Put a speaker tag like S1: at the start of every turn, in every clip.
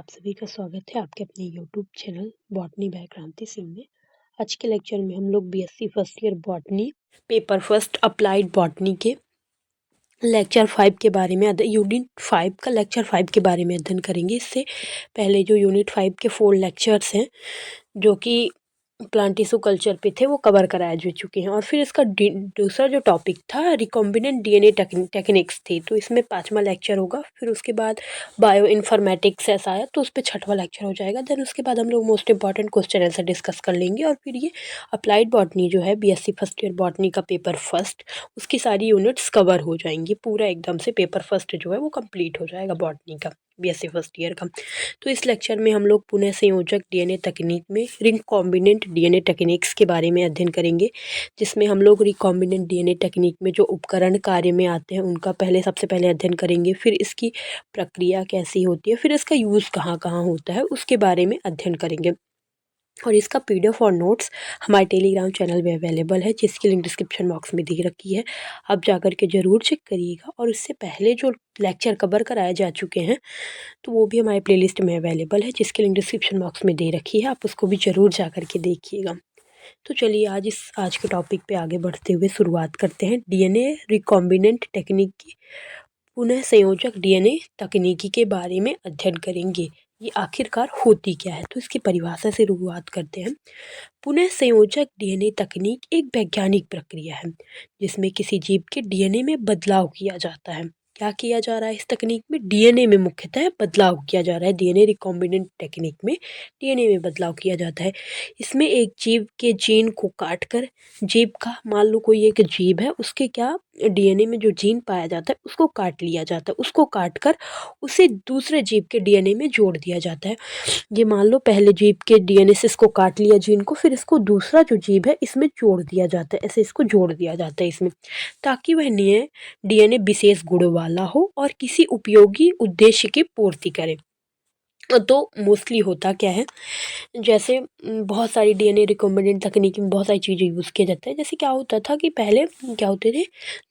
S1: आप सभी का स्वागत है आपके अपने यूट्यूब चैनल बॉटनी बाय क्रांति सिंह में। आज के लेक्चर में हम लोग BSc first year botany paper first applied botany के लेक्चर 5 के बारे में यूनिट 5 का लेक्चर 5 के बारे में अध्ययन करेंगे। इससे पहले जो यूनिट 5 के 4 लेक्चर्स हैं जो कि प्लांट टिश्यू कल्चर पे थे वो कवर कराए जा चुके हैं। और फिर इसका दूसरा जो टॉपिक था रिकॉम्बिनेंट डीएनए टेक्निक्स थी, तो इसमें 5वां लेक्चर होगा। फिर उसके बाद बायो इन्फॉर्मेटिक्स ऐसा आया तो उस पर 6वां लेक्चर हो जाएगा। देन उसके बाद हम लोग most important question answer discuss कर लेंगे। और फिर ये अप्लाइड बॉटनी जो है बीएससी फर्स्ट ईयर बॉटनी का पेपर फर्स्ट, उसकी सारी यूनिट्स कवर हो जाएंगी। पूरा एकदम से पेपर फर्स्ट जो है वो कंप्लीट हो जाएगा बॉटनी का, बीएससी फर्स्ट ईयर का। तो इस लेक्चर में हम लोग पुनः संयोजक डीएनए तकनीक में रिकॉम्बिनेंट डीएनए टेक्निक्स के बारे में अध्ययन करेंगे, जिसमें हम लोग रिकॉम्बिनेंट डीएनए टेक्निक में जो उपकरण कार्य में आते हैं उनका सबसे पहले अध्ययन करेंगे। फिर इसकी प्रक्रिया कैसी होती है, फिर इसका यूज़ कहाँ कहाँ होता है उसके बारे में अध्ययन करेंगे। और इसका पीडीएफ और नोट्स हमारे टेलीग्राम चैनल में अवेलेबल है, जिसकी लिंक डिस्क्रिप्शन बॉक्स में दी रखी है। आप जाकर के ज़रूर चेक करिएगा। और इससे पहले जो लेक्चर कवर कराए जा चुके हैं तो वो भी हमारे प्लेलिस्ट में अवेलेबल है, जिसकी लिंक डिस्क्रिप्शन बॉक्स में दे रखी है। आप उसको भी ज़रूर जा कर के देखिएगा। तो चलिए आज के टॉपिक पे आगे बढ़ते हुए शुरुआत करते हैं डीएनए रिकॉम्बिनेंट टेक्निक की पुनः संयोजक डीएनए तकनीकी के बारे में अध्ययन करेंगे। ये आखिरकार होती क्या है, तो इसकी परिभाषा से शुरुआत करते हैं। पुनः संयोजक डीएनए तकनीक एक वैज्ञानिक प्रक्रिया है जिसमें किसी जीव के डीएनए में बदलाव किया जाता है। क्या किया जा रहा है इस तकनीक में? डीएनए में मुख्यतः बदलाव किया जा रहा है। डीएनए रिकॉम्बिनेंट टेक्निक में डीएनए में बदलाव किया जाता है। इसमें एक जीव के जीन को काटकर जीव का, मान लो कोई एक जीव है, उसके क्या डीएनए में जो जीन पाया जाता है उसको काट लिया जाता है। उसको काटकर उसे दूसरे जीव के डीएनए में जोड़ दिया जाता है। ये मान लो पहले जीव के डीएनए से इसको काट लिया जीन को, फिर इसको दूसरा जो जीव है इसमें जोड़ दिया जाता है। ऐसे इसको जोड़ दिया जाता है इसमें, ताकि वह नए डीएनए विशेष गुण वाला हो और किसी उपयोगी उद्देश्य की पूर्ति करे। तो मोस्टली होता क्या है, जैसे बहुत सारी डीएनए रिकॉम्बिनेंट तकनीक में बहुत सारी चीज़ें यूज़ किया जाता है। जैसे क्या होता था कि पहले क्या होते थे,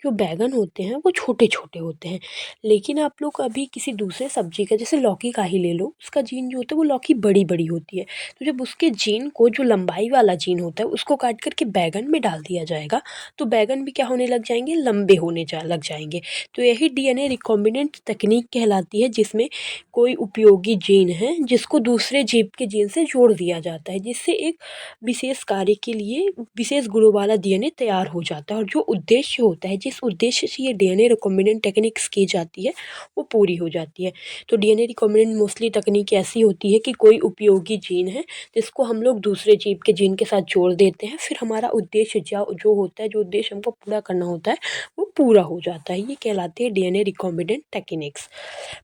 S1: जो बैगन होते हैं वो छोटे छोटे होते हैं, लेकिन आप लोग अभी किसी दूसरे सब्जी का, जैसे लौकी का ही ले लो, उसका जीन जो होता है वो लौकी बड़ी बड़ी होती है। तो जब उसके जीन को, जो लंबाई वाला जीन होता है, उसको काट करके बैगन में डाल दिया जाएगा तो बैगन भी क्या होने लग जाएंगे, लंबे होने लग जाएंगे। तो यही डीएनए रिकॉम्बिनेंट तकनीक कहलाती है, जिसमें कोई उपयोगी जीन है जिसको दूसरे जीव के जीन से जोड़ दिया जाता है, जिससे एक विशेष कार्य के लिए विशेष गुणों वाला डीएनए तैयार हो जाता है। और जो उद्देश्य होता है, जिस उद्देश्य से ये डीएनए रिकॉम्बिनेंट टेक्निक्स की जाती है वो पूरी हो जाती है। तो डीएनए रिकॉम्बिनेंट मोस्टली तकनीक ऐसी होती है कि कोई उपयोगी जीन है जिसको हम लोग दूसरे जीव के जीन के साथ जोड़ देते हैं, फिर हमारा उद्देश्य जो होता है, जो उद्देश्य हमको पूरा करना होता है वो पूरा हो जाता है। ये कहलाती है डीएनए रिकॉम्बिनेंट टेक्निक्स।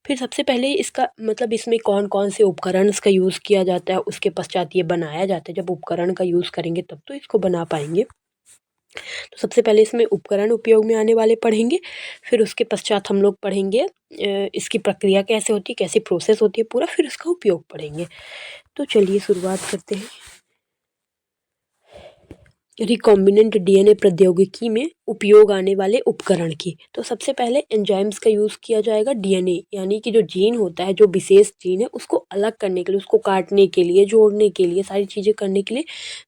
S1: फिर सबसे पहले इसका मतलब, इसमें कौन कौन से उपकरण इसका यूज़ किया जाता है, उसके पश्चात ये बनाया जाता है। जब उपकरण का यूज़ करेंगे तब तो इसको बना पाएंगे। तो सबसे पहले इसमें उपकरण उपयोग में आने वाले पढ़ेंगे, फिर उसके पश्चात हम लोग पढ़ेंगे इसकी प्रक्रिया कैसे होती है, कैसी प्रोसेस होती है पूरा, फिर इसका उपयोग पढ़ेंगे। तो चलिए शुरुआत करते हैं रिकॉम्बिनेंट डीएनए प्रौद्योगिकी में उपयोग आने वाले उपकरण की। तो सबसे पहले एंजाइम्स का यूज़ किया जाएगा। डीएनए यानी कि जो जीन होता है, जो विशेष जीन है, उसको अलग करने के लिए, उसको काटने के लिए, जोड़ने के लिए, सारी चीज़ें करने के लिए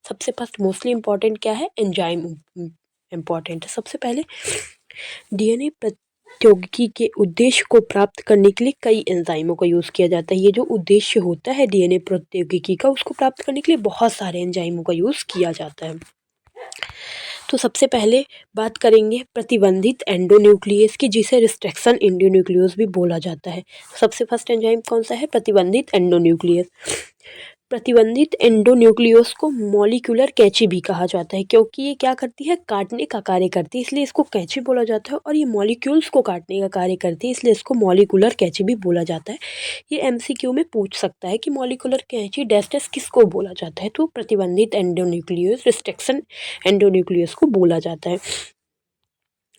S1: सबसे फर्स्ट मोस्टली इम्पॉर्टेंट क्या है, एंजाइम इम्पॉर्टेंट है। सबसे पहले डीएनए प्रौद्योगिकी के उद्देश्य को प्राप्त करने के लिए कई एंजाइमों का यूज़ किया जाता है। ये जो उद्देश्य होता है डीएनए प्रौद्योगिकी का, उसको प्राप्त करने के लिए बहुत सारे एंजाइमों का यूज़ किया जाता है। तो सबसे पहले बात करेंगे प्रतिबंधित एंडोन्यूक्लियस की, जिसे रिस्ट्रिक्शन एंडोन्यूक्लियस भी बोला जाता है। सबसे फर्स्ट एंजाइम कौन सा है, प्रतिबंधित एंडोन्यूक्लियस। प्रतिबंधित एंडोन्यूक्लियस को मॉलिक्यूलर कैंची भी कहा जाता है, क्योंकि ये क्या करती है, काटने का कार्य करती है, इसलिए इसको कैंची बोला जाता है। और ये मॉलिक्यूल्स को काटने का कार्य करती है, इसलिए इसको मॉलिक्यूलर कैंची भी बोला जाता है। ये एमसीक्यू में पूछ सकता है कि मॉलिक्यूलर कैंची डैश डैश किसको बोला जाता है, तो प्रतिबंधित एंडोन्यूक्लियस, रिस्ट्रिक्शन एंडोन्यूक्लियस को बोला जाता है।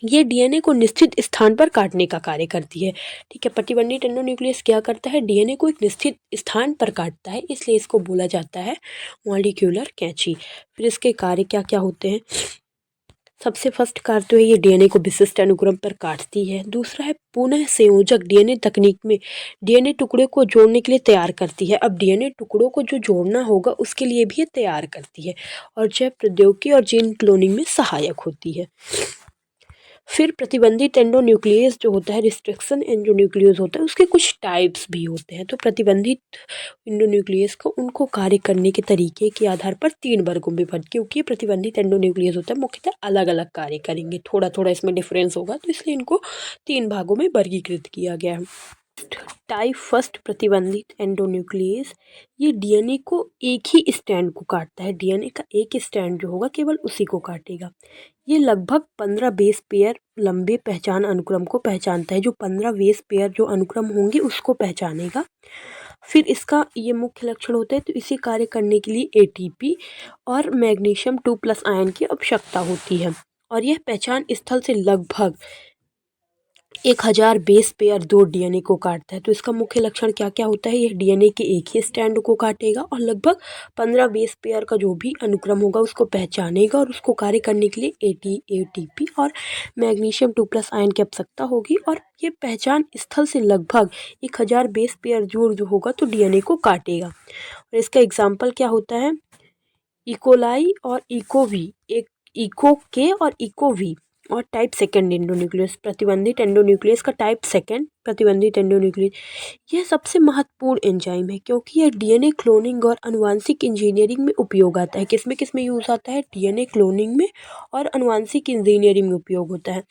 S1: ये डीएनए को निश्चित स्थान पर काटने का कार्य करती है। ठीक है, प्रतिबंधित एंडोन्यूक्लियस क्या करता है, डीएनए को एक निश्चित स्थान पर काटता है, इसलिए इसको बोला जाता है मॉलिक्यूलर कैंची। फिर इसके कार्य क्या क्या होते हैं, सबसे फर्स्ट कार्य तो है ये डीएनए को विशिष्ट अनुक्रम पर काटती है। दूसरा है पुनः संयोजक डीएनए तकनीक में डीएनए टुकड़े को जोड़ने के लिए तैयार करती है। अब डीएनए टुकड़ों को जो जोड़ना होगा उसके लिए भी ये तैयार करती है और जैव प्रौद्योगिकी और जीन क्लोनिंग में सहायक होती है। फिर प्रतिबंधित एंडोन्यूक्लियस जो होता है, रिस्ट्रिक्शन एंडोन्यूक्लियस होता है, उसके कुछ टाइप्स भी होते हैं। तो प्रतिबंधित एंडोन्यूक्लियस को उनको कार्य करने के तरीके के आधार पर 3 वर्गों में क्योंकि ये प्रतिबंधित एंडोन्यूक्लियस होता है मुख्यतः अलग अलग कार्य करेंगे, थोड़ा थोड़ा इसमें डिफरेंस होगा, तो इसलिए इनको 3 भागों में वर्गीकृत किया गया है। टाइप फर्स्ट प्रतिबंधित एंडोन्यूक्लियस ये डीएनए को एक ही स्ट्रैंड को काटता है। डीएनए का एक स्ट्रैंड जो होगा केवल उसी को काटेगा। ये लगभग 15 बेस पेयर लंबे पहचान अनुक्रम को पहचानता है। जो 15 बेस पेयर जो अनुक्रम होंगे उसको पहचानेगा। फिर इसका ये मुख्य लक्षण होता है, तो इसे कार्य करने के लिए एटीपी और मैग्नीशियम 2+ आयन की आवश्यकता होती है और यह पहचान स्थल से लगभग 1000 बेस पेयर 2 डीएनए को काटता है। तो इसका मुख्य लक्षण क्या क्या होता है, यह डीएनए के एक ही स्ट्रैंड को काटेगा और लगभग 15 बेस पेयर का जो भी अनुक्रम होगा उसको पहचानेगा और उसको कार्य करने के लिए एटीपी और मैग्नीशियम 2+ आयन की आवश्यकता होगी और ये पहचान स्थल से लगभग 1000 बेस पेयर जोड़ जो होगा तो डीएनए को काटेगा। और इसका एग्जाम्पल क्या होता है, इकोलाई और इकोवी, एक इको के और इकोवी और टाइप सेकेंड एंडोन्यूक्लियस। प्रतिबंधित एंडोन्यूक्लियस का टाइप सेकेंड प्रतिबंधित एंडोन्यूक्लियस यह सबसे महत्वपूर्ण एंजाइम है क्योंकि यह डीएनए क्लोनिंग और आनुवांशिक इंजीनियरिंग में उपयोग आता है। किस में यूज आता है, डीएनए क्लोनिंग में और आनुवांशिक इंजीनियरिंग में उपयोग होता है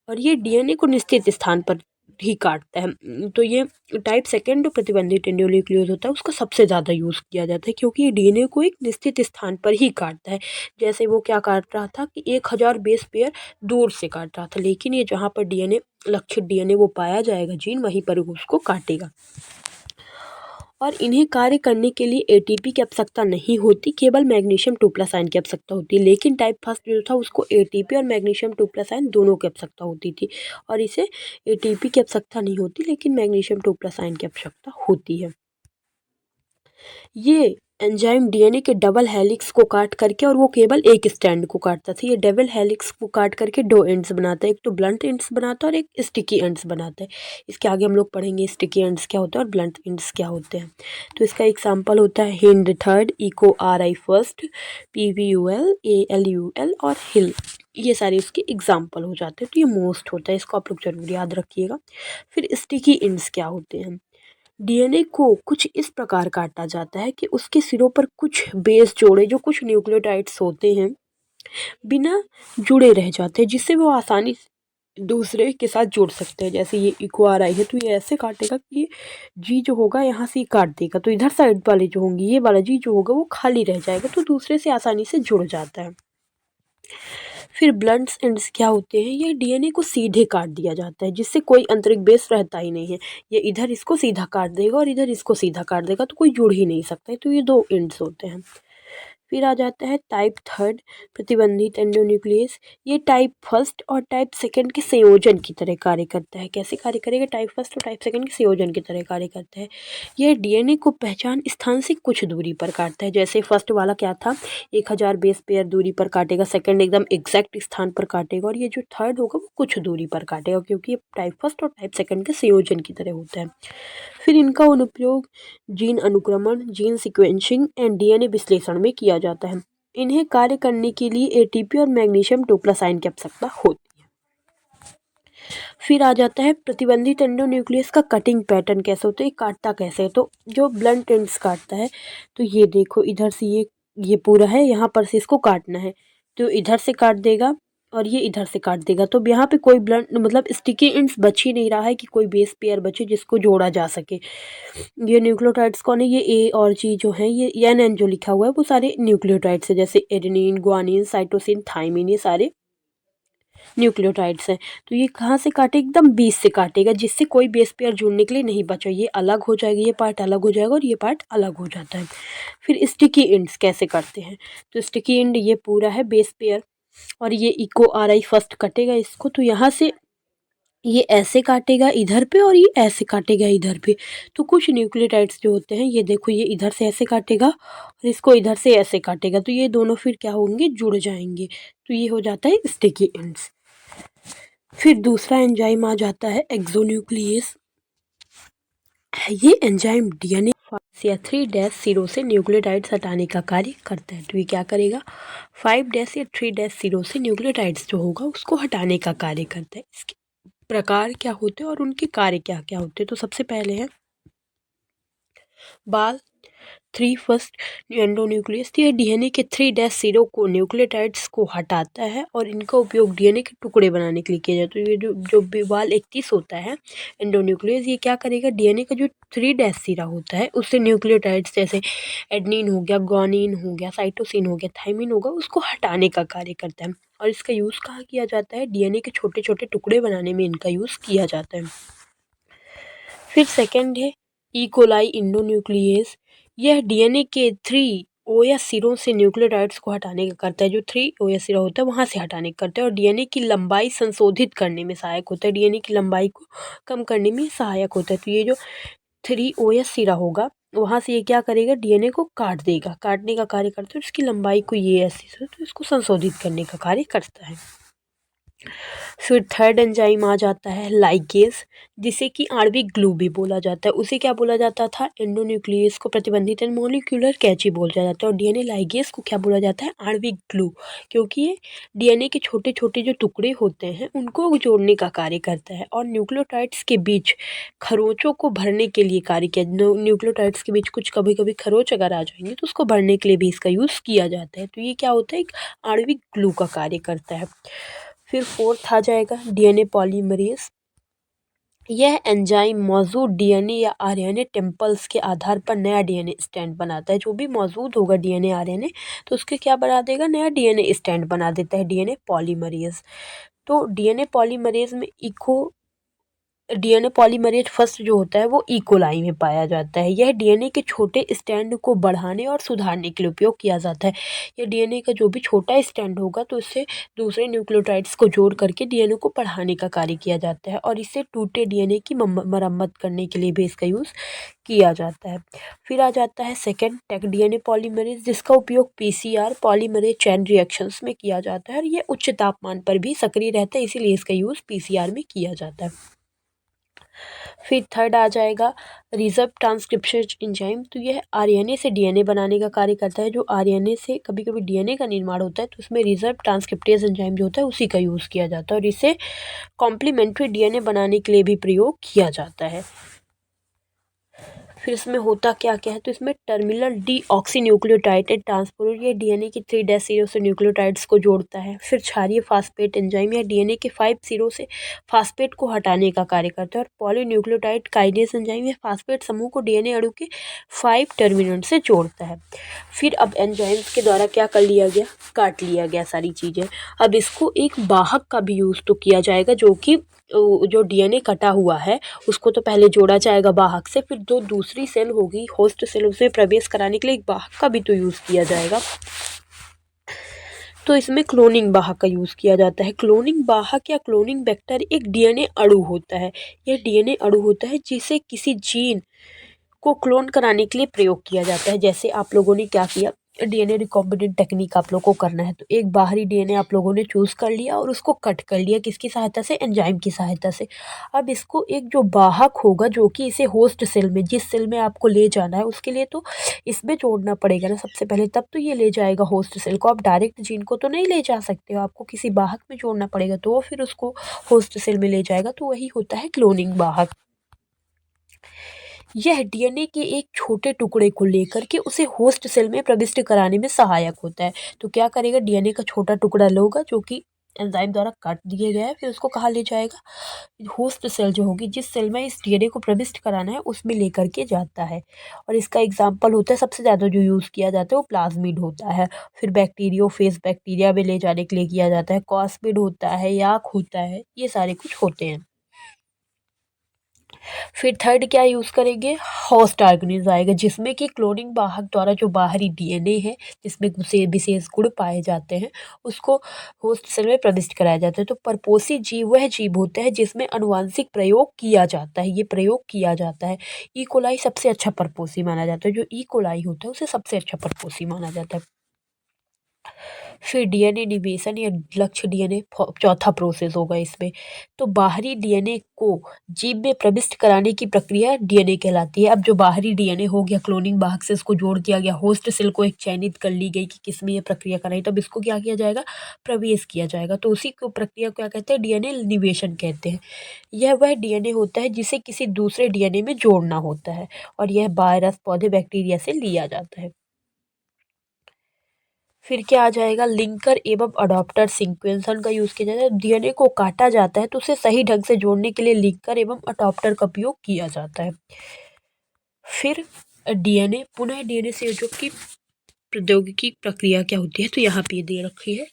S1: और ये डीएनए को निश्चित स्थान पर ही काटता है। तो ये टाइप सेकेंड जो प्रतिबंधित एंडोन्यूक्लियस होता है उसका सबसे ज़्यादा यूज़ किया जाता है क्योंकि ये डीएनए को एक निश्चित स्थान पर ही काटता है। जैसे वो क्या काट रहा था कि 1000 बेस पेयर दूर से काट रहा था, लेकिन ये जहाँ पर डीएनए लक्षित डीएनए वो पाया जाएगा जीन, वहीं पर उसको काटेगा। और इन्हें कार्य करने के लिए एटीपी की आवश्यकता नहीं होती, केवल मैग्नीशियम 2+ आयन की आवश्यकता होती है। लेकिन टाइप फर्स्ट जो था उसको एटीपी और मैग्नीशियम 2+ आयन दोनों की आवश्यकता होती थी और इसे एटीपी की आवश्यकता नहीं होती लेकिन मैग्नीशियम 2+ आयन की आवश्यकता होती है। ये एंजाइम डीएनए के डबल हेलिक्स को काट करके और वो केवल एक स्ट्रैंड को काटता था। ये डबल हेलिक्स को काट करके 2 एंड्स बनाता है, एक तो ब्लंट एंड्स बनाता है और एक स्टिकी एंड्स बनाता है। इसके आगे हम लोग पढ़ेंगे स्टिकी एंड्स क्या होता है और ब्लंट एंड्स क्या होते हैं। तो इसका एग्जाम्पल होता है Hind third, Eco RI first, PVUL, ALUL और हिल, ये सारे इसके एग्जाम्पल हो जाते हैं। तो ये मोस्ट होता है, इसको आप लोग जरूर याद रखिएगा। फिर स्टिकी एंड्स क्या होते हैं, डीएनए को कुछ इस प्रकार काटा जाता है कि उसके सिरों पर कुछ बेस जोड़े जो कुछ न्यूक्लियोटाइड्स होते हैं बिना जुड़े रह जाते हैं, जिससे वो आसानी से दूसरे के साथ जुड़ सकते हैं। जैसे ये इको RI है तो ये ऐसे काटेगा कि ये जी जो होगा यहाँ से काट देगा तो इधर साइड वाले जो होंगे ये वाला जी जो होगा वो खाली रह जाएगा तो दूसरे से आसानी से जुड़ जाता है। फिर ब्लंट एंड्स क्या होते हैं, ये डीएनए को सीधे काट दिया जाता है जिससे कोई आंतरिक बेस रहता ही नहीं है। ये इधर इसको सीधा काट देगा और इधर इसको सीधा काट देगा तो कोई जुड़ ही नहीं सकता है। तो ये 2 एंड्स होते हैं। फिर आ जाता है टाइप थर्ड प्रतिबंधित एंडोन्यूक्लियस। ये टाइप फर्स्ट और टाइप सेकंड के संयोजन की तरह कार्य करता है। कैसे कार्य करेगा, टाइप फर्स्ट और टाइप सेकंड के संयोजन की तरह कार्य करता है। यह डीएनए को पहचान स्थान से कुछ दूरी पर काटता है। जैसे फर्स्ट वाला क्या था, 1000 बेस पेयर दूरी पर काटेगा, सेकंड एकदम एग्जैक्ट स्थान पर काटेगा और ये जो थर्ड होगा वो कुछ दूरी पर काटेगा क्योंकि ये टाइप फर्स्ट और टाइप सेकंड के संयोजन की तरह होता है। फिर इनका अनुप्रयोग जीन अनुक्रमण, जीन सीक्वेंसिंग एंड डीएनए विश्लेषण में किया जाता है। इन्हें कार्य करने के लिए एटीपी और मैग्नीशियम 2+ आयन की आवश्यकता होती है। फिर आ जाता है प्रतिबंधित एंडोन्यूक्लियस का कटिंग पैटर्न कैसे होता है, काटता कैसे है। तो जो ब्लंट एंड्स काटता है तो ये देखो इधर से ये पूरा है, यहाँ पर से इसको काटना है तो इधर से काट देगा और ये इधर से काट देगा। तो यहाँ पे कोई ब्लंट मतलब स्टिकी एंड्स बच ही नहीं रहा है कि कोई बेस पेयर बचे जिसको जोड़ा जा सके। ये न्यूक्लियोटाइड्स कौन है, ये ए और जी जो है, ये एन जो लिखा हुआ है वो सारे न्यूक्लियोटाइड्स है। जैसे एडेनिन, ग्वानिन, साइटोसिन, थाइमिन, ये सारे न्यूक्लियोटाइड्स हैं। तो ये कहाँ से काटे, एकदम बीच से काटेगा जिससे कोई बेस पेयर जुड़ने के लिए नहीं बचा। ये अलग हो जाएगा, ये पार्ट अलग हो जाएगा और ये पार्ट अलग हो जाता है। फिर स्टिकी एंड्स कैसे करते हैं, तो स्टिकी एंड ये पूरा है बेस पेयर और ये इको RI फर्स्ट कटेगा इसको, तो यहाँ से ये ऐसे काटेगा इधर पे और ये ऐसे काटेगा इधर पे। तो कुछ न्यूक्लियोटाइड्स जो होते हैं, ये देखो ये इधर से ऐसे काटेगा और इसको इधर से ऐसे काटेगा, तो ये दोनों फिर क्या होंगे, जुड़ जाएंगे। तो ये हो जाता है स्टिकी एंड्स। फिर दूसरा एंजाइम आ जाता है एक्सोन्यूक्लियस। ये एंजाइम डीएनए या 3' सिरों से न्यूक्लियोटाइड्स हटाने का कार्य करता है। तो ये क्या करेगा, 5' या 3' सिरों से न्यूक्लियोटाइड्स जो होगा उसको हटाने का कार्य करता है। इसके प्रकार क्या होते हैं और उनके कार्य क्या क्या होते हैं। तो सबसे पहले है बाल 3 फर्स्ट एंडोन्यूक्लियस। ये डीएनए के 3' सिरों को न्यूक्लियोटाइड्स को हटाता है और इनका उपयोग डीएनए के टुकड़े बनाने के लिए किया जाता है। तो ये जो बाल 31 होता है एंडोन्यूक्लियस, ये क्या करेगा, डीएनए का जो 3' सिरा होता है उससे न्यूक्लियोटाइड्स जैसे एडनिन हो गया, ग्वानिन हो गया, साइटोसिन हो गया, थाइमिन होगा, उसको हटाने का कार्य करता है। और इसका यूज़ कहाँ किया जाता है, डीएनए के छोटे छोटे टुकड़े बनाने में इनका यूज़ किया जाता है। फिर सेकंड है इकोलाई इंडोन्यूक्लियस। यह डीएनए के 3 ओएस सिरों से न्यूक्लियोटाइड्स को हटाने का करता है। जो 3 ओएस सिरा होता है वहाँ से हटाने का करता है और डीएनए की लंबाई संशोधित करने में सहायक होता है। डीएनए की लंबाई को कम करने में सहायक होता है। तो ये जो 3 ओएस सिरा होगा वहाँ से ये क्या करेगा, डीएनए को काट देगा, काटने का कार्य करता है। उसकी लंबाई को ये ऐसी से तो इसको संशोधित करने का कार्य करता है। फिर थर्ड एंजाइम आ जाता है लाइगेज, जिसे कि आणविक ग्लू भी बोला जाता है। उसे क्या बोला जाता था, एंडोन्यूक्लियस को प्रतिबंधित एंड मॉलिक्यूलर कैची बोला जाता है। और डीएनए लाइगेज को क्या बोला जाता है, आणविक ग्लू, क्योंकि ये डीएनए के छोटे छोटे जो टुकड़े होते हैं उनको जोड़ने का कार्य करता है और न्यूक्लियोटाइड्स के बीच खरोचों को भरने के लिए कार्य किया। न्यूक्लियोटाइड्स के बीच कुछ कभी कभी खरोच अगर आ जाएंगे तो उसको भरने के लिए भी इसका यूज़ किया जाता है। तो ये क्या होता है, एक आणविक ग्लू का कार्य करता है। फिर फोर्थ आ जाएगा डीएनए पॉलीमरेज। यह एंजाइम मौजूद डीएनए या आरएनए टेम्पल्स के आधार पर नया डीएनए स्टैंड बनाता है। जो भी मौजूद होगा डीएनए आरएनए तो उसके क्या बना देगा, नया डीएनए स्टैंड बना देता है डीएनए पॉलीमरेज। तो डीएनए पॉलीमरेज में डीएनए पॉलीमरेज फर्स्ट जो होता है वो इकोलाई में पाया जाता है। यह डीएनए के छोटे स्टैंड को बढ़ाने और सुधारने के लिए उपयोग किया जाता है। यह डीएनए का जो भी छोटा स्टैंड होगा तो इससे दूसरे न्यूक्लियोटाइड्स को जोड़ करके डीएनए को बढ़ाने का कार्य किया जाता है और इससे टूटे डीएनए की मरम्मत करने के लिए भी इसका यूज़ किया जाता है। फिर आ जाता है सेकेंड टेक डीएनए पॉलीमरेज, जिसका उपयोग पीसीआर पॉलीमरेज चैन रिएक्शंस में किया जाता है और ये उच्च तापमान पर भी सक्रिय रहता है, इसीलिए इसका यूज़ पीसीआर में किया जाता है। फिर थर्ड आ जाएगा रिजर्व ट्रांसक्रिप्शन एंजाइम। तो यह आरएनए से डीएनए बनाने का कार्य करता है। जो आरएनए से कभी कभी डीएनए का निर्माण होता है तो उसमें रिजर्व ट्रांसक्रिप्टेज एंजाइम जो होता है उसी का यूज़ किया जाता है और इसे कॉम्प्लीमेंट्री डीएनए बनाने के लिए भी प्रयोग किया जाता है। फिर इसमें होता क्या क्या है, तो इसमें terminal D oxy nucleotide transporter, ये डीएनए की 3' सिरों से न्यूक्लियोटाइड्स को जोड़ता है। फिर क्षारीय फास्फेट एंजाइम, या डीएनए के 5 सिरों से फास्फेट को हटाने का कार्य करता है। और पॉलीन्यूक्लियोटाइड काइनेज एंजाइम, ये फास्फेट समूह को डीएनए अणु के 5 टर्मिनल से जोड़ता है। फिर अब एंजाइम्स के द्वारा क्या कर लिया गया, काट लिया गया सारी चीज़ें। अब इसको एक वाहक का भी यूज़ तो किया जाएगा, जो कि जो डीएनए कटा हुआ है उसको तो पहले जोड़ा जाएगा वाहक से, फिर जो दूसरी सेल होगी होस्ट सेल, उसे प्रवेश कराने के लिए एक वाहक का भी तो यूज़ किया जाएगा। तो इसमें क्लोनिंग वाहक का यूज़ किया जाता है। क्लोनिंग वाहक या क्लोनिंग वेक्टर एक डीएनए अणु होता है। यह डीएनए अणु होता है जिसे किसी जीन को क्लोन कराने के लिए प्रयोग किया जाता है। जैसे आप लोगों ने क्या किया, डीएनए रिकॉम्बिनेंट टेक्निक आप लोगों को करना है तो एक बाहरी डीएनए आप लोगों ने चूज़ कर लिया और उसको कट कर लिया, किसकी सहायता से, एंजाइम की सहायता से। अब इसको एक जो वाहक होगा जो कि इसे होस्ट सेल में, जिस सेल में आपको ले जाना है उसके लिए तो इसमें जोड़ना पड़ेगा ना सबसे पहले, तब तो ये ले जाएगा होस्ट सेल को। आप डायरेक्ट जीन को तो नहीं ले जा सकते हो, आपको किसी वाहक में जोड़ना पड़ेगा तो वो फिर उसको होस्ट सेल में ले जाएगा। तो वही होता है क्लोनिंग वाहक। यह डीएनए के एक छोटे टुकड़े को लेकर के उसे होस्ट सेल में प्रविष्ट कराने में सहायक होता है। तो क्या करेगा, डीएनए का छोटा टुकड़ा लोगा जो कि एंजाइम द्वारा काट दिया गया है, फिर उसको कहाँ ले जाएगा, होस्ट सेल जो होगी, जिस सेल में इस डीएनए को प्रविष्ट कराना है उसमें लेकर के जाता है। और इसका एग्जाम्पल होता है, सबसे ज़्यादा जो यूज़ किया जाता है वो प्लाज्मिड होता है। फिर बैक्टीरियोफेज बैक्टीरिया में ले जाने के लिए किया जाता है, कॉस्मिड होता है, याक होता है, ये सारे कुछ होते हैं। फिर थर्ड क्या यूज़ करेंगे, होस्ट ऑर्गेनिज्म आएगा, जिसमें कि क्लोनिंग वाहक द्वारा जो बाहरी डीएनए है जिसमें विशेष गुण पाए जाते हैं उसको होस्ट सेल में प्रविष्ट कराया जाता है। तो परपोषी जीव वह जीव होता है जिसमें अनुवांशिक प्रयोग किया जाता है, ये प्रयोग किया जाता है। ई कोलाई सबसे अच्छा परपोषी माना जाता है, जो ई कोलाई होता है उसे सबसे अच्छा परपोषी माना जाता है। फिर डीएनए निवेशन या लक्ष्य डीएनए चौथा प्रोसेस होगा इसमें। तो बाहरी डीएनए को जीव में प्रविष्ट कराने की प्रक्रिया डीएनए कहलाती है। अब जो बाहरी डीएनए हो गया क्लोनिंग वाहक से इसको जोड़ दिया गया, होस्ट सेल को एक चयनित कर ली गई कि किसमें ये प्रक्रिया कराई, तब इसको क्या किया जाएगा, प्रवेश किया जाएगा। तो उसी को प्रक्रिया को क्या कहते हैं, डीएनए निवेशन कहते हैं। यह वह डीएनए होता है जिसे किसी दूसरे डीएनए में जोड़ना होता है और यह वायरस, पौधे, बैक्टीरिया से लिया जाता है। फिर क्या आ जाएगा, लिंकर एवं अडॉप्टर सीक्वेंसन का यूज़ किया जाता है। डीएनए को काटा जाता है तो उसे सही ढंग से जोड़ने के लिए लिंकर एवं अडॉप्टर का उपयोग किया जाता है। फिर डीएनए पुनः डीएनए संयोजक की प्रौद्योगिकी प्रक्रिया क्या होती है, तो यहाँ पे दे रखी है।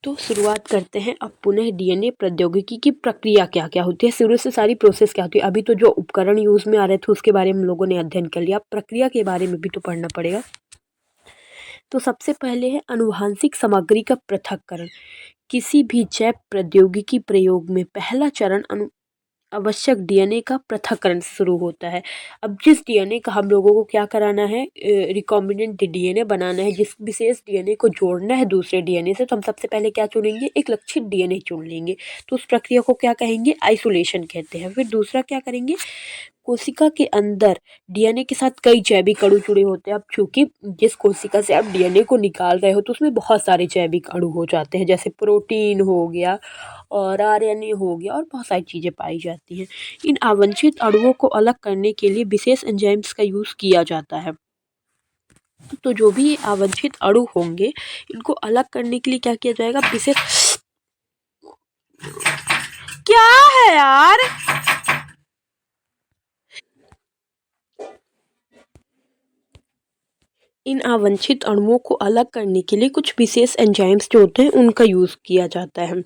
S1: तो शुरुआत करते हैं अब पुनः डीएनए प्रौद्योगिकी की प्रक्रिया क्या क्या होती है, शुरू से सारी प्रोसेस क्या होती है। अभी तो जो उपकरण यूज़ में आ रहे थे उसके बारे में हम लोगों ने अध्ययन कर लिया, प्रक्रिया के बारे में भी तो पढ़ना पड़ेगा। तो सबसे पहले है आनुवंशिक सामग्री का पृथक्करण। किसी भी जैव प्रौद्योगिकी प्रयोग में पहला चरण आवश्यक डीएनए का पृथक्करण शुरू होता है। अब जिस डीएनए का हम लोगों को क्या कराना है, रिकॉम्बिनेंट डीएनए बनाना है, जिस विशेष डीएनए को जोड़ना है दूसरे डीएनए से, तो हम सबसे पहले क्या चुनेंगे, एक लक्षित डीएनए चुन लेंगे। तो उस प्रक्रिया को क्या कहेंगे, आइसोलेशन कहते हैं। फिर दूसरा क्या करेंगे, कोशिका के अंदर डीएनए के साथ कई जैविक अणु जुड़े होते हैं। अब चूंकि जिस कोशिका से आप डीएनए को निकाल रहे हो तो उसमें बहुत सारे जैविक अणु हो जाते हैं, जैसे प्रोटीन हो गया और आरएनए हो गया और बहुत सारी चीज़ें पाई जाती हैं। इन अवांछित अणुओं को अलग करने के लिए विशेष एंजाइम्स का यूज़ किया जाता है। तो जो भी अवांछित अणु होंगे इनको अलग करने के लिए क्या किया जाएगा, विशेष, क्या है यार, इन अवांछित अणुओं को अलग करने के लिए कुछ विशेष एंजाइम्स जो होते हैं उनका यूज़ किया जाता है।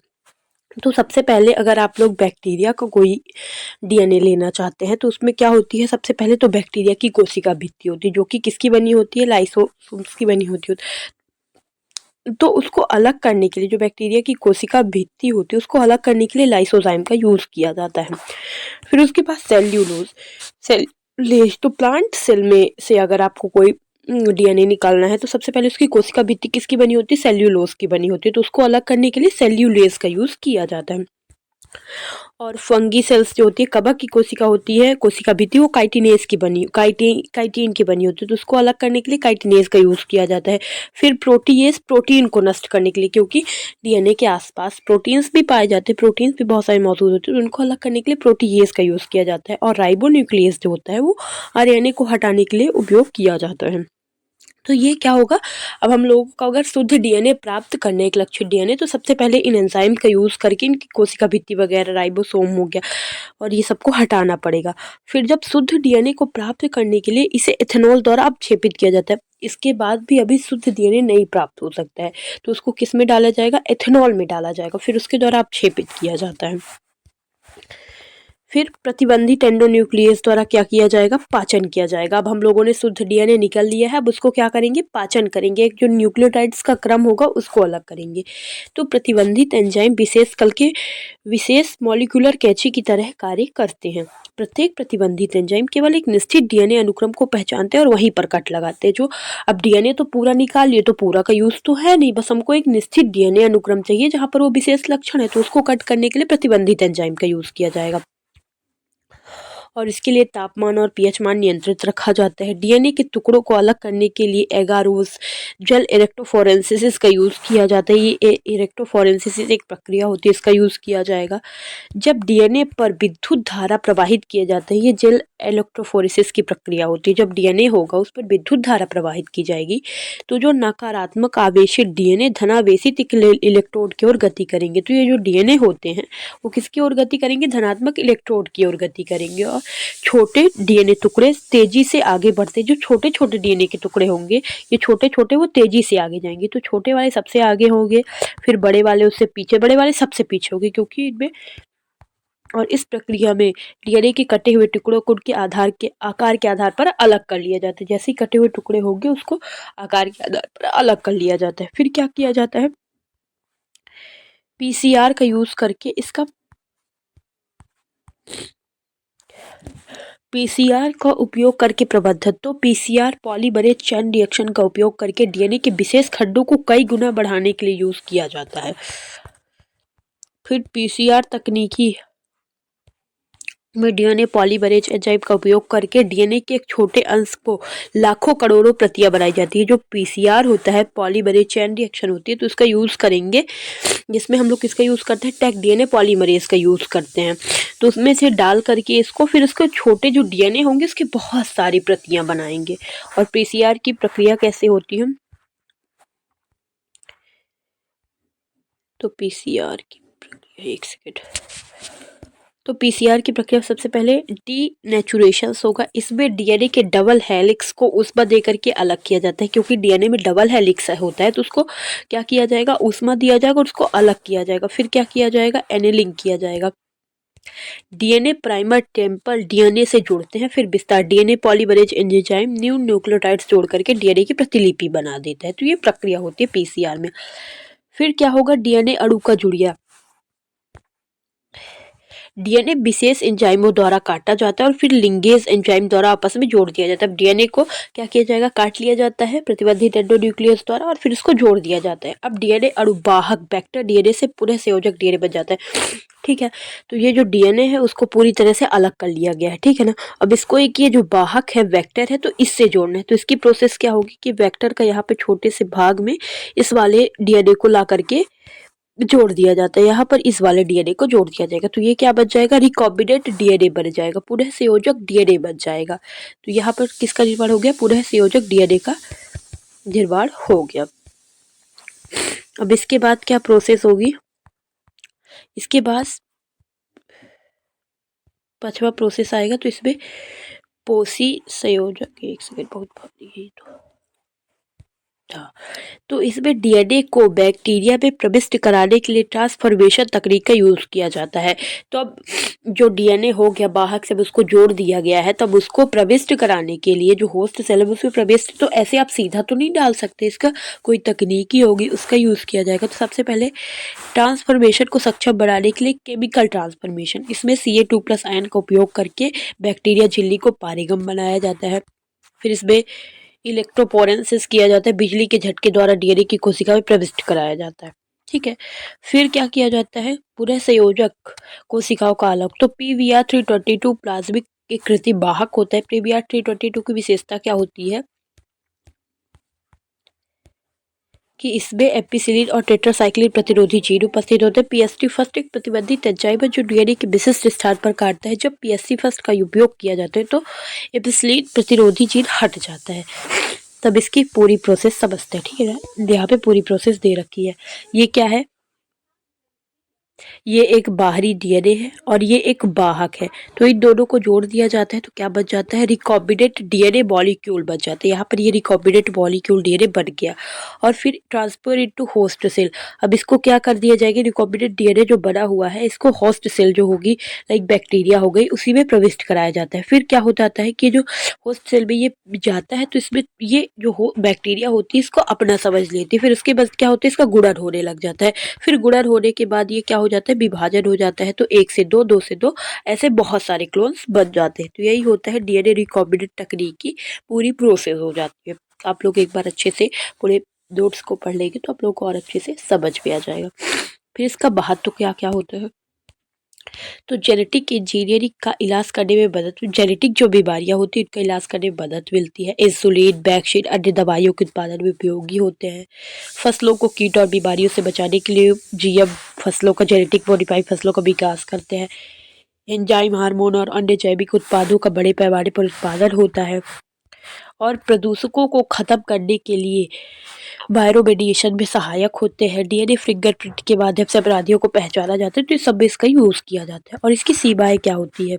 S1: तो सबसे पहले अगर आप लोग बैक्टीरिया का कोई डीएनए लेना चाहते हैं तो उसमें क्या होती है, सबसे पहले तो बैक्टीरिया की कोशिका भित्ति होती है जो कि किसकी बनी होती है, लाइसोसोम्स की बनी होती है। तो उसको अलग करने के लिए जो बैक्टीरिया की कोशिका भित्ति होती है उसको अलग करने के लिए लाइसोजाइम का यूज़ किया जाता है। फिर उसके बाद सेल्यूलेज। तो प्लांट सेल में से अगर आपको कोई डीएनए निकालना है तो सबसे पहले उसकी कोशिका भित्ति किसकी बनी होती है, सेल्यूलोज की बनी होती है। तो उसको अलग करने के लिए सेल्यूलेज का यूज़ किया जाता है। और फंगी सेल्स जो होती है, कवक की कोशिका होती है, कोशिका भित्ति, वो काइटिनेज की बनी, काइटिन की बनी होती है। तो उसको अलग करने के लिए काइटिनेज का यूज़ किया जाता है। फिर प्रोटीएज, प्रोटीन को नष्ट करने के लिए, क्योंकि डीएनए के आसपास प्रोटीन्स भी पाए जाते हैं, प्रोटीन्स भी बहुत सारे मौजूद होते हैं, तो उनको अलग करने के लिए प्रोटीएज का यूज़ किया जाता है। और राइबोन्यूक्लियस जो होता है वो आरएनए को हटाने के लिए उपयोग किया जाता है। तो ये क्या होगा, अब हम लोगों को अगर शुद्ध डीएनए प्राप्त करने एक लक्षित डीएनए, तो सबसे पहले इन एंजाइम का यूज़ करके इनकी कोशिका भित्ति वगैरह, राइबोसोम हो गया और ये सबको हटाना पड़ेगा। फिर जब शुद्ध डीएनए को प्राप्त करने के लिए इसे इथेनॉल द्वारा अपक्षेपित किया जाता है। इसके बाद भी अभी शुद्ध डीएनए नहीं प्राप्त हो सकता है तो उसको किस में डाला जाएगा, इथेनॉल में डाला जाएगा, फिर उसके द्वारा अपक्षेपित किया जाता है। फिर प्रतिबंधित एंडोन्यूक्लियस द्वारा क्या किया जाएगा, पाचन किया जाएगा। अब हम लोगों ने शुद्ध डीएनए निकल लिया है, अब उसको क्या करेंगे, पाचन करेंगे, एक जो न्यूक्लियोटाइड्स का क्रम होगा उसको अलग करेंगे। तो प्रतिबंधित एंजाइम विशेष कल के विशेष मॉलिक्यूलर कैंची की तरह कार्य करते हैं। प्रत्येक प्रतिबंधित एंजाइम केवल एक निश्चित डीएनए अनुक्रम को पहचानते हैं और वहीं पर कट लगाते हैं। जो अब डीएनए तो पूरा निकाल लिए तो पूरा का यूज तो है नहीं, बस हमको एक निश्चित डीएनए अनुक्रम चाहिए जहाँ पर वो विशेष लक्षण है, तो उसको कट करने के लिए प्रतिबंधित एंजाइम का यूज किया जाएगा। और इसके लिए तापमान और पीएच मान नियंत्रित रखा जाता है। डीएनए के टुकड़ों को अलग करने के लिए एगारोस जेल इलेक्ट्रोफोरेंसिस का यूज़ किया जाता है। ये इलेक्ट्रोफोरेंसिस एक प्रक्रिया होती है, इसका यूज़ किया जाएगा। जब डीएनए पर विद्युत धारा प्रवाहित किया जाता है, ये जेल इलेक्ट्रोफोरेसिस की प्रक्रिया होती है। जब डीएनए होगा उस पर विद्युत धारा प्रवाहित की जाएगी तो जो नकारात्मक आवेशित डीएनए धनावेशित इलेक्ट्रोड की ओर गति करेंगे। तो ये जो डीएनए होते हैं वो किसकी ओर गति करेंगे, धनात्मक इलेक्ट्रोड की ओर गति करेंगे। और छोटे डीएनए टुकड़े तेजी से आगे बढ़ते, जो छोटे छोटे डीएनए के टुकड़े होंगे ये छोटे छोटे वो तेजी से आगे जाएंगे। तो छोटे वाले सबसे आगे होंगे, फिर बड़े वाले उससे पीछे, बड़े वाले सबसे पीछे होंगे, क्योंकि इनमें और इस प्रक्रिया में डीएनए के कटे हुए टुकड़ों को उनके आकार के आधार पर अलग कर लिया जाता है। जैसे ही कटे हुए टुकड़े होंगे उसको आकार के आधार पर अलग कर लिया जाता है। फिर क्या किया जाता है, पीसीआर का यूज करके इसका पीसीआर का उपयोग करके प्रबंधन। तो पीसीआर पॉलीमरेज चेन रिएक्शन का उपयोग करके डीएनए के विशेष खंडों को कई गुना बढ़ाने के लिए यूज किया जाता है। फिर पीसीआर तकनीकी में डीएनए पॉलीमरेज एंजाइम का उपयोग करके डीएनए के एक छोटे अंश को लाखों करोड़ों प्रतियां बनाई जाती है। जो पीसीआर होता है, पॉलीमरेज चेन रिएक्शन होती है, तो इसका यूज करेंगे, जिसमें हम लोग किसका यूज करते हैं, टेक डीएनए पॉलीमरेज का यूज करते हैं। तो उसमें से डाल करके इसको फिर इसके छोटे जो डीएनए होंगे उसकी बहुत सारी प्रतियां बनाएंगे। और पीसीआर की प्रक्रिया कैसे होती है, तो पीसीआर की प्रक्रिया, एक सेकेंड, तो पीसीआर की प्रक्रिया सबसे पहले डीनेचुरेशन होगा। इसमें डीएनए के डबल हेलिक्स को ऊष्मा दे करके अलग किया जाता है, क्योंकि डीएनए में डबल हेलिक्स होता है तो उसको क्या किया जाएगा, ऊष्मा दिया जाएगा और उसको अलग किया जाएगा। फिर क्या किया जाएगा, एनेलिंग किया जाएगा। डीएनए प्राइमर टेम्पल डीएनए से जोड़ते हैं, फिर विस्तार DNA polymerase enzyme new nucleotides जोड़ करके डीएनए की प्रतिलिपि बना देता है। तो ये प्रक्रिया होती है पीसीआर में। फिर क्या होगा, डीएनए अणु का जुड़िया। डीएनए विशेष एंजाइमों द्वारा काटा जाता है और फिर लिंगेज एंजाइम द्वारा आपस में जोड़ दिया जाता है। डीएनए को क्या किया जाएगा, काट लिया जाता है प्रतिबंधित एंडोन्यूक्लियस द्वारा और फिर इसको जोड़ दिया जाता है। अब डीएनए अणुवाहक वेक्टर डीएनए से पुनः संयोजक डीएनए बन जाता है। ठीक है, तो ये जो डीएनए है उसको पूरी तरह से अलग कर लिया गया है। ठीक है ना, अब इसको एक ये जो वाहक है वेक्टर है तो इससे जोड़ना है। तो इसकी प्रोसेस क्या होगी कि वेक्टर का यहाँ पे छोटे से भाग में इस वाले डीएनए को ला करके जोड़ दिया जाता है, यहाँ पर इस वाले डीएनए को जोड़ दिया जाएगा। तो ये क्या बन जाएगा, रिकॉम्बिनेंट डीएनए बन जाएगा, पुनः संयोजक डीएनए बन जाएगा। तो यहाँ पर किसका निर्माण हो गया, पुनः संयोजक डीएनए का निर्माण हो गया। अब इसके बाद क्या प्रोसेस होगी, इसके बाद पांचवा प्रोसेस आएगा। तो इसमें पोषी संयोजक, एक सेकेंड, बहुत भारी है तो हाँ, तो इसमें डीएनए को बैक्टीरिया में प्रविष्ट कराने के लिए ट्रांसफॉर्मेशन तकनीक का यूज किया जाता है। तो अब जो डीएनए हो गया बाहर से उसको जोड़ दिया गया है, तब उसको प्रविष्ट कराने के लिए जो होस्ट सेल है उसमें प्रविष्ट, तो ऐसे आप सीधा तो नहीं डाल सकते, इसका कोई तकनीकी होगी उसका यूज किया जाएगा। तो सबसे पहले ट्रांसफॉर्मेशन को सक्षम बनाने के लिए केमिकल ट्रांसफॉर्मेशन, इसमें Ca2+ आयन का उपयोग करके बैक्टीरिया झिल्ली को पारगम्य बनाया जाता है। फिर इसमें इलेक्ट्रोपोरेसिस किया जाता है, बिजली के झटके द्वारा डीएनए की कोशिका में प्रविष्ट कराया जाता है। ठीक है, फिर क्या किया जाता है, पुनः संयोजक कोशिकाओं का अलग। तो PVR322 प्लाज्मिक एक कृत्रिम वाहक होता है। PVR322 की विशेषता क्या होती है कि इसमें एम्पिसिलिन और टेट्रासाइक्लिन प्रतिरोधी जीन उपस्थित होते हैं। पीएसटी फर्स्ट एक प्रतिबंधित एंजाइम है जो डीएनए के विशिष्ट स्थान पर काटता है। जब पीएसटी फर्स्ट का उपयोग किया जाता है तो एम्पिसिलिन प्रतिरोधी जीन हट जाता है। तब इसकी पूरी प्रोसेस समझते हैं। ठीक है ना, यहाँ पे पूरी प्रोसेस दे रखी है। ये क्या है, ये एक बाहरी डीएनए है और ये एक वाहक है। तो इन दोनों को जोड़ दिया जाता है तो क्या बन जाता है, रिकॉम्बिनेंट डीएनए मॉलिक्यूल बन जाता है। यहाँ पर ये रिकॉम्बिनेंट मॉलिक्यूल डीएनए बन गया और फिर ट्रांसफर इनटू होस्ट सेल। अब इसको क्या कर दिया जाएगा, रिकॉम्बिनेंट डीएनए जो बना हुआ है इसको होस्ट सेल जो होगी लाइक बैक्टीरिया हो गई उसी में प्रविष्ट कराया जाता है। फिर क्या हो जाता है कि जो होस्ट सेल में ये जाता है तो इसमें ये जो बैक्टीरिया होती है इसको अपना समझ लेती है। फिर उसके बाद क्या होता है, इसका गुणन होने लग जाता है। फिर गुणन होने के बाद ये क्या हो जाता है, विभाजन हो जाता है। तो 1 से 2, 2 से 2, ऐसे बहुत सारे क्लोन्स बन जाते हैं। तो यही होता है डीएनए रिकॉम्बिनेंट तकनीक की पूरी प्रोसेस हो जाती है। आप लोग एक बार अच्छे से पूरे नोट्स को पढ़ लेंगे तो आप लोग को और अच्छे से समझ में आ जाएगा। फिर इसका महत्व तो क्या क्या होता है, तो जेनेटिक इंजीनियरिंग का इलाज करने में मदद, जेनेटिक जो बीमारियां होती हैं उनका इलाज करने में मदद मिलती है। इंसुलिन, वैक्सीन, अन्य दवाइयों के उत्पादन में उपयोगी होते हैं। फसलों को कीट और बीमारियों से बचाने के लिए जीएम फसलों का, जेनेटिक मॉडिफाइड फसलों का विकास करते हैं। एंजाइम, हार्मोन और अन्य जैविक उत्पादों का बड़े पैमाने पर उत्पादन होता है और प्रदूषकों को खत्म करने के लिए बायोरेडिएशन में सहायक होते हैं। डीएनए फिंगरप्रिंट के माध्यम से अपराधियों को पहचाना जाता है। तो इस सब में इसका यूज किया जाता है। और इसकी सीमाएं क्या होती है,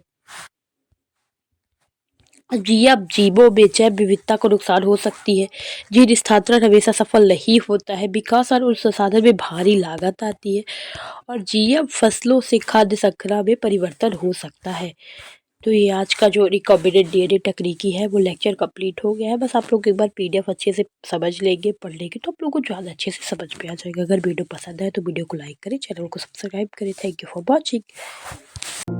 S1: जीव जीवों में जैव विविधता को नुकसान हो सकती है। जीन स्थानांतरण हमेशा सफल नहीं होता है। विकास और उस संसाधन में भारी लागत आती है और जीव फसलों से खाद्य श्रृंखला में परिवर्तन हो सकता है। तो ये आज का जो रिकॉम्बिनेंट डीएनए तकनीकी है वो लेक्चर कंप्लीट हो गया है। बस आप लोग एक बार पीडीएफ अच्छे से समझ लेंगे, पढ़ लेंगे तो आप लोगों को ज़्यादा अच्छे से समझ में आ जाएगा। अगर वीडियो पसंद आए तो वीडियो को लाइक करें, चैनल को सब्सक्राइब करें। Thank you for watching.